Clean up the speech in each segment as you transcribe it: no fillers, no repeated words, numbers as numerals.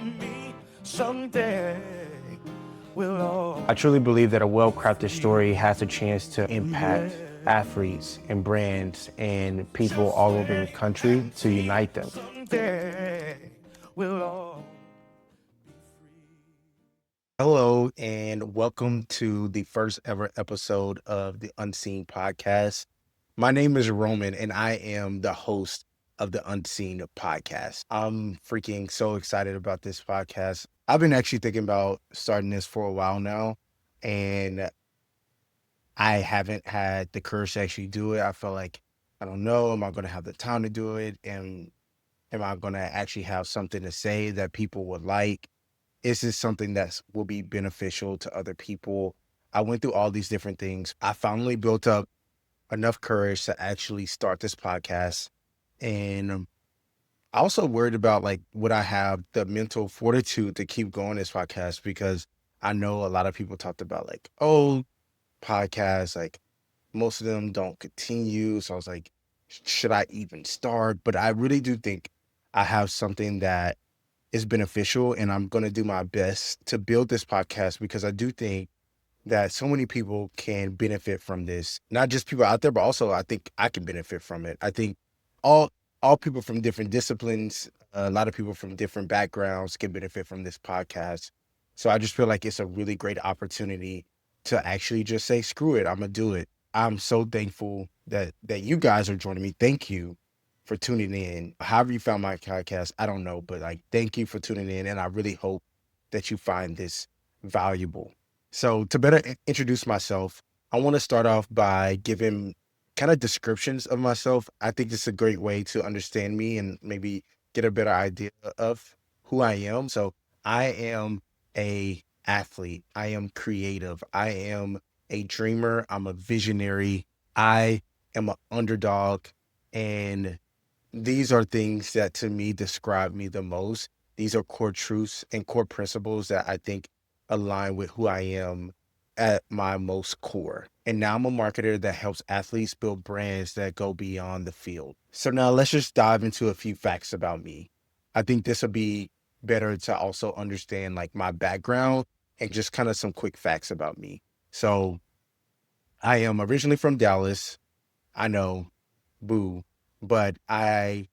me someday. I truly believe that a well-crafted story has a chance to impact athletes and brands and people all over the country to unite them. Someday we'll all. Hello, and welcome to the first ever episode of the Unseen Podcast. My name is Roman, and I am the host of the Unseen Podcast. I'm freaking so excited about this podcast. I've been actually thinking about starting this for a while now, and I haven't had the courage to actually do it. I feel like, I don't know, am I going to have the time to do it? And am I going to actually have something to say that people would like? Is this something that will be beneficial to other people? I went through all these different things. I finally built up enough courage to actually start this podcast. And I also worried about like, would I have the mental fortitude to keep going this podcast? Because I know a lot of people talked about like, oh, podcasts, like most of them don't continue. So I was like, should I even start? But I really do think I have something that is beneficial, and I'm going to do my best to build this podcast because I do think that so many people can benefit from this. Not just people out there, but also I think I can benefit from it. I think all all people from different disciplines, a lot of people from different backgrounds can benefit from this podcast. So I just feel like it's a really great opportunity to actually just say, screw it, I'm gonna do it. I'm so thankful that you guys are joining me. Thank you for tuning in. However you found my podcast, I don't know, but like thank you for tuning in, and I really hope that you find this valuable. So to better introduce myself, I want to start off by giving kind of descriptions of myself. I think this is a great way to understand me and maybe get a better idea of who I am. So I am a athlete. I am creative. I am a dreamer. I'm a visionary. I am an underdog. And these are things that to me describe me the most. These are core truths and core principles that I think align with who I am at my most core. And now I'm a marketer that helps athletes build brands that go beyond the field. So now let's just dive into a few facts about me. I think this will be better to also understand like my background and just kind of some quick facts about me. So I am originally from Dallas. I know, boo, but I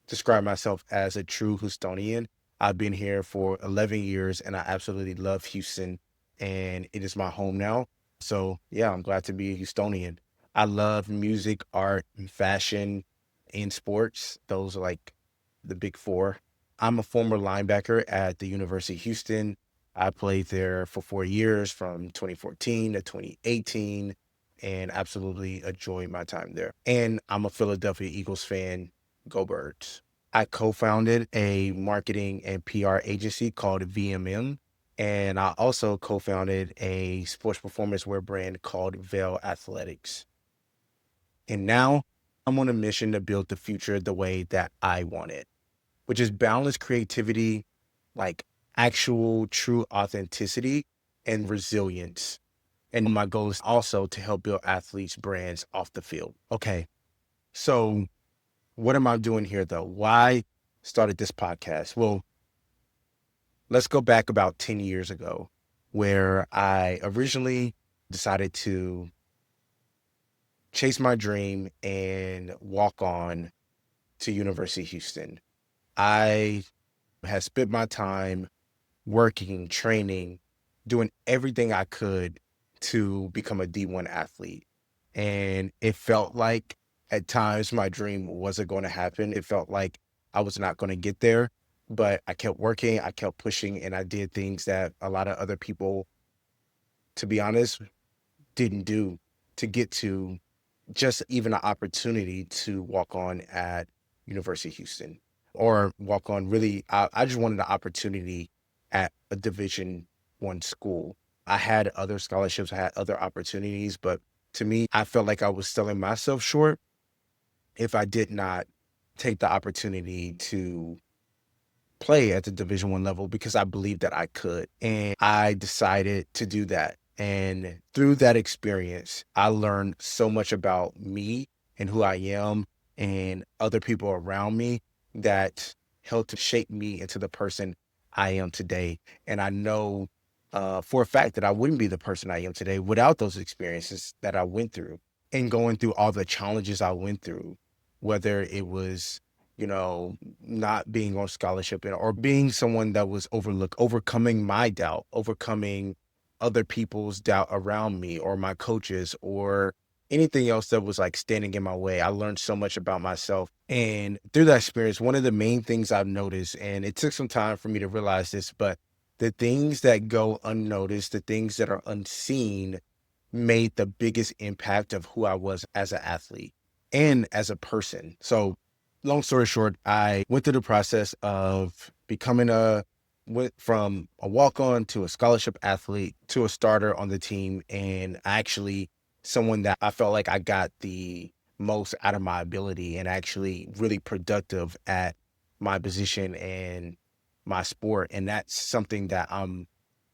describe myself as a true Houstonian. I've been here for 11 years and I absolutely love Houston, and it is my home now. So yeah, I'm glad to be a Houstonian. I love music, art, and fashion, and sports. Those are like the big four. I'm a former linebacker at the University of Houston. I played there for 4 years from 2014 to 2018 and absolutely enjoyed my time there. And I'm a Philadelphia Eagles fan. Go Birds. I co-founded a marketing and PR agency called VMM. And I also co-founded a sports performance wear brand called Vail Athletics. And now I'm on a mission to build the future the way that I want it, which is boundless creativity, like actual true authenticity and resilience. And my goal is also to help build athletes' brands off the field. Okay, so what am I doing here though? Why started this podcast? Well, let's go back about 10 years ago where I originally decided to chase my dream and walk on to University of Houston. I had spent my time working, training, doing everything I could to become a D1 athlete. And it felt like at times my dream wasn't going to happen. It felt like I was not going to get there, but I kept working, I kept pushing, and I did things that a lot of other people, to be honest, didn't do to get to just even an opportunity to walk on at University of Houston or walk on really, I just wanted an opportunity at a Division I school. I had other scholarships, I had other opportunities, but to me, I felt like I was selling myself short if I did not take the opportunity to play at the Division I level because I believed that I could. And I decided to do that. And through that experience, I learned so much about me and who I am and other people around me that helped to shape me into the person I am today. And I know for a fact that I wouldn't be the person I am today without those experiences that I went through and going through all the challenges I went through, whether it was, not being on scholarship or being someone that was overlooked, overcoming my doubt, overcoming other people's doubt around me or my coaches or anything else that was like standing in my way. I learned so much about myself. And through that experience, one of the main things I've noticed, and it took some time for me to realize this, but the things that go unnoticed, the things that are unseen, made the biggest impact of who I was as an athlete and as a person. So, long story short, I went through the process of went from a walk-on to a scholarship athlete to a starter on the team, and actually someone that I felt like I got the most out of my ability and actually really productive at my position and my sport. And that's something that I'm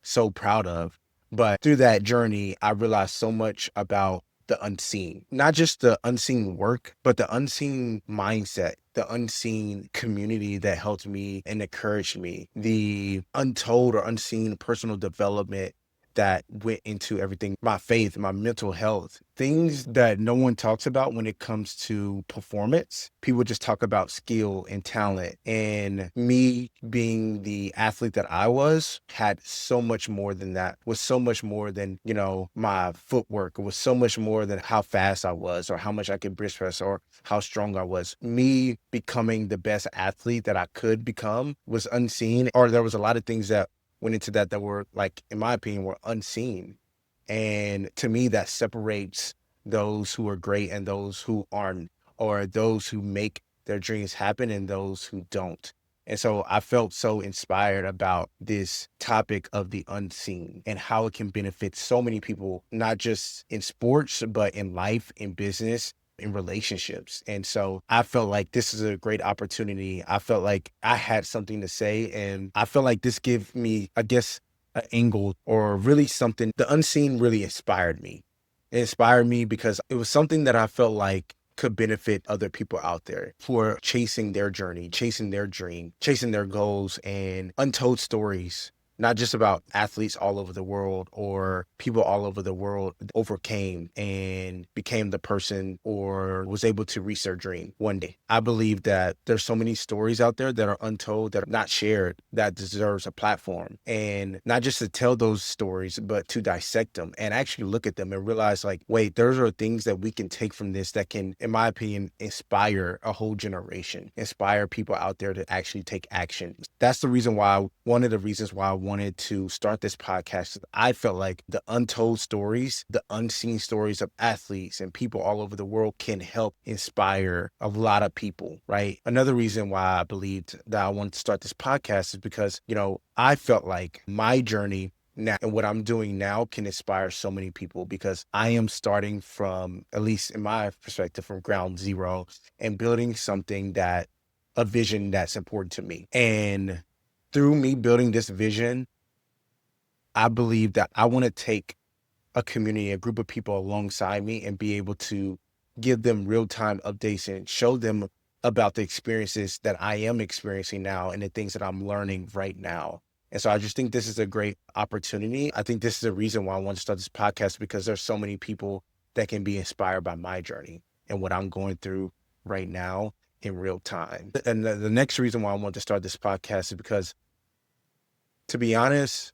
so proud of. But through that journey, I realized so much about the unseen, not just the unseen work, but the unseen mindset, the unseen community that helped me and encouraged me, the untold or unseen personal development that went into everything, my faith, my mental health, things that no one talks about when it comes to performance. People just talk about skill and talent. And me being the athlete that I was had so much more than that, was so much more than, my footwork. It was so much more than how fast I was or how much I could bench press or how strong I was. Me becoming the best athlete that I could become was unseen, or there was a lot of things that went into that were, like, in my opinion, were unseen. And to me, that separates those who are great and those who aren't, or those who make their dreams happen and those who don't. And so I felt so inspired about this topic of the unseen and how it can benefit so many people, not just in sports, but in life, in business, in relationships. And so I felt like this is a great opportunity. I felt like I had something to say, and I felt like this gave me, I guess, an angle or really something. The unseen really inspired me. It inspired me because it was something that I felt like could benefit other people out there who are chasing their journey, chasing their dream, chasing their goals, and untold stories, not just about athletes all over the world or people all over the world overcame and became the person or was able to reach their dream one day. I believe that there's so many stories out there that are untold, that are not shared, that deserves a platform. And not just to tell those stories, but to dissect them and actually look at them and realize, like, wait, those are things that we can take from this that can, in my opinion, inspire a whole generation, inspire people out there to actually take action. That's the reason why, one of the reasons why I wanted to start this podcast. I felt like the untold stories, the unseen stories of athletes and people all over the world can help inspire a lot of people, right? Another reason why I believed that I wanted to start this podcast is because, I felt like my journey now and what I'm doing now can inspire so many people, because I am starting from, at least in my perspective, from ground zero and building something a vision that's important to me. And through me building this vision, I believe that I want to take a community, a group of people alongside me and be able to give them real-time updates and show them about the experiences that I am experiencing now and the things that I'm learning right now. And so I just think this is a great opportunity. I think this is the reason why I want to start this podcast, because there's so many people that can be inspired by my journey and what I'm going through right now in real time. And the next reason why I want to start this podcast is because, to be honest,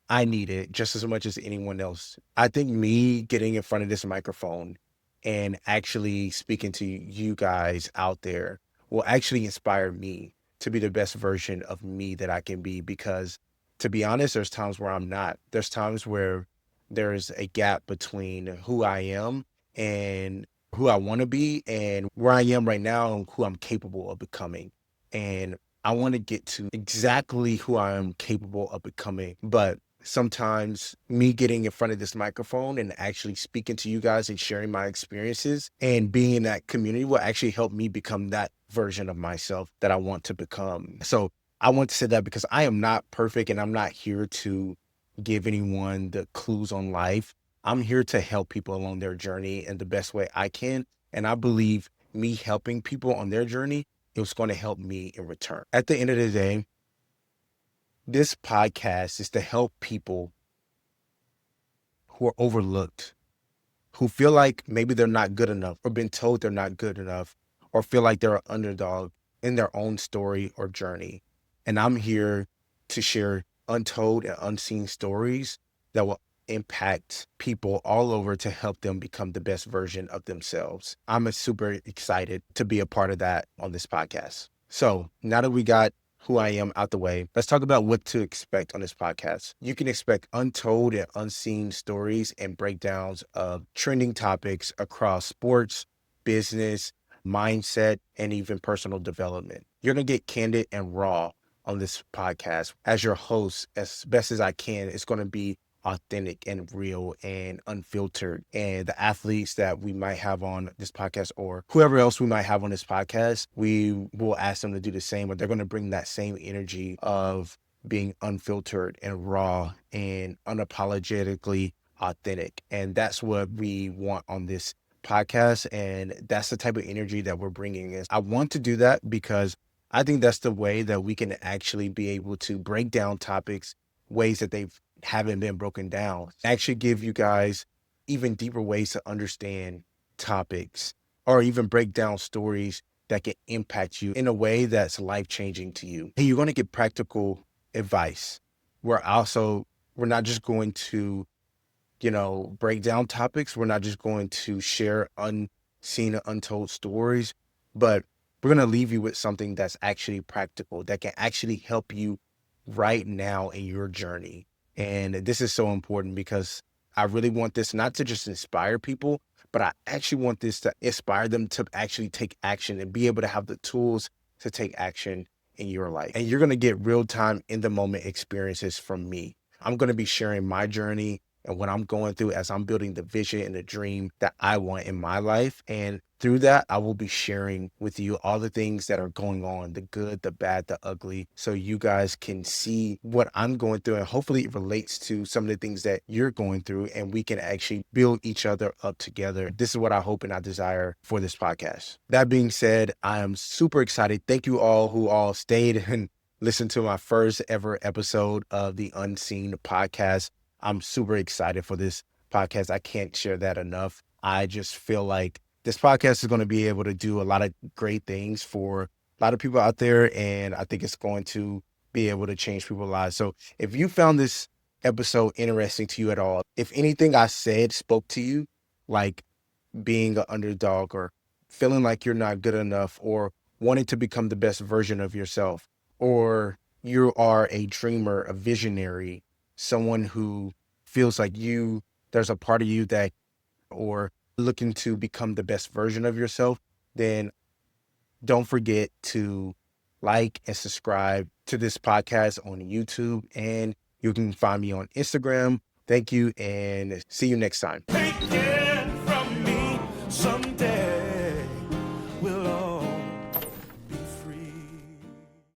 I need it just as much as anyone else. I think me getting in front of this microphone and actually speaking to you guys out there will actually inspire me to be the best version of me that I can be. Because, to be honest, there's times where I'm not. There's times where there's a gap between who I am and who I want to be, and where I am right now and who I'm capable of becoming. And I want to get to exactly who I am capable of becoming. But sometimes me getting in front of this microphone and actually speaking to you guys and sharing my experiences and being in that community will actually help me become that version of myself that I want to become. So I want to say that because I am not perfect and I'm not here to give anyone the clues on life. I'm here to help people along their journey in the best way I can. And I believe me helping people on their journey it was going to help me in return. At the end of the day, this podcast is to help people who are overlooked, who feel like maybe they're not good enough or been told they're not good enough or feel like they're an underdog in their own story or journey. And I'm here to share untold and unseen stories that will impact people all over to help them become the best version of themselves. I'm super excited to be a part of that on this podcast. So now that we got who I am out the way, let's talk about what to expect on this podcast. You can expect untold and unseen stories and breakdowns of trending topics across sports, business, mindset, and even personal development. You're going to get candid and raw on this podcast. As your host, as best as I can, it's going to be authentic and real and unfiltered. And the athletes that we might have on this podcast or whoever else we might have on this podcast, we will ask them to do the same, but they're going to bring that same energy of being unfiltered and raw and unapologetically authentic. And that's what we want on this podcast. And that's the type of energy that we're bringing in. I want to do that because I think that's the way that we can actually be able to break down topics, ways that they haven't been broken down, actually give you guys even deeper ways to understand topics or even break down stories that can impact you in a way that's life-changing to you. Hey, you're going to get practical advice. We're not just going to break down topics. We're not just going to share unseen and untold stories, but we're going to leave you with something that's actually practical, that can actually help you right now in your journey. And this is so important because I really want this not to just inspire people, but I actually want this to inspire them to actually take action and be able to have the tools to take action in your life. And you're going to get real-time, in-the-moment experiences from me. I'm going to be sharing my journey and what I'm going through as I'm building the vision and the dream that I want in my life. And through that, I will be sharing with you all the things that are going on, the good, the bad, the ugly, so you guys can see what I'm going through. And hopefully it relates to some of the things that you're going through and we can actually build each other up together. This is what I hope and I desire for this podcast. That being said, I am super excited. Thank you all who all stayed and listened to my first ever episode of the Unseen podcast. I'm super excited for this podcast. I can't share that enough. I just feel like this podcast is going to be able to do a lot of great things for a lot of people out there. And I think it's going to be able to change people's lives. So if you found this episode interesting to you at all, if anything I said spoke to you, like being an underdog or feeling like you're not good enough or wanting to become the best version of yourself, or you are a dreamer, a visionary, someone who feels like there's a part of you that, or looking to become the best version of yourself, then don't forget to like and subscribe to this podcast on YouTube. And you can find me on Instagram. Thank you and see you next time.